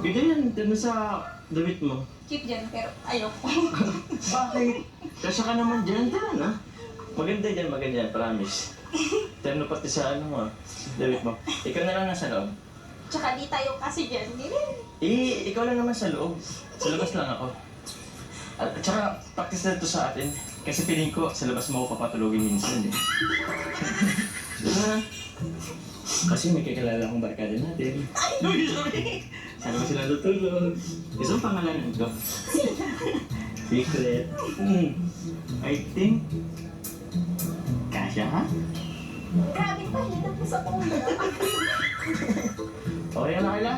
Pwede yan, dun sa damit mo. Cheap dyan, pero ayoko. Bakit? Kasya ka naman dyan, dyan ah. Maganda yan, promise. Terno pati sa ano mo, damit mo. Ikaw na lang nasa loob. Tsaka di tayo kasi dyan. Hindi rin. Ikaw lang naman sa loob. Sa labas lang ako. At saka, practice na ito sa atin. Kasi piling ko, sa labas mo ako papatulogin minsan eh. Diba? Kasi may kakilala akong barkada natin. Ay, sorry! Saan ba sila tutulog? Isang pangalan ito. Secret. I think... Kasya ha? Grabe pa, hindi po sa ulo. Okay na kaila?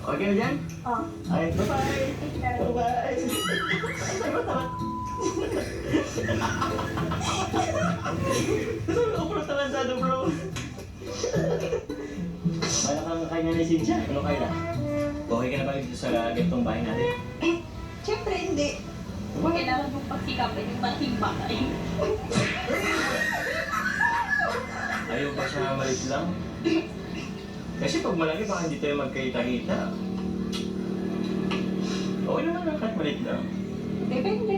Okay na dyan? Oh. Ay, bye-bye! Bye-bye! Ako na talansado, bro. Kaya kang kanya ni Cynthia. Ano kaya? Okay ka na ba dito sa ganitong bahay natin? Siyempre hindi. Kailangan mong pagsikapan yung malaking bagay. Ayaw ba siya malit lang? Kasi pag malaki baka hindi tayo magkita-kita. Okay naman lang kahit malit lang. Depende.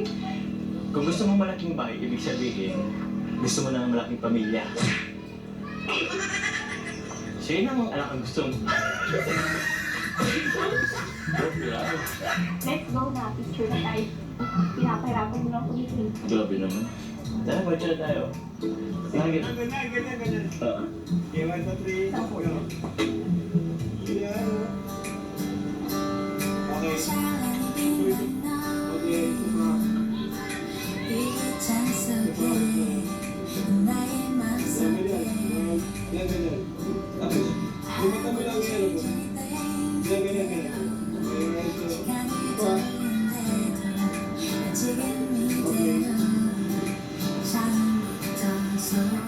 Kung gusto mo malaking bahay, ibig sabihin, gusto mo ng malaking pamilya. So yun ang anak ang gusto mo. Let's go na. Picture na tayo. Pinapahirapan mo lang kumitin. Grabe naman. Tara, picture na tayo. Sige. Ganyan. Oo. Okay, 1, 2, 3. Okay. Okay, ganyan. Tapos, lumata mo lang yung ano mo. Ganyan.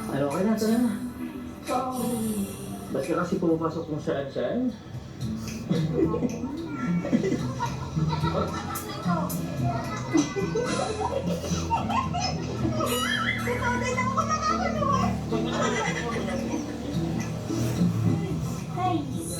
Ano, okay na, tara na. So, Ba't ka kasi pumapasok kung saan-saan? sinogay lang ako nakakalawa. Nice.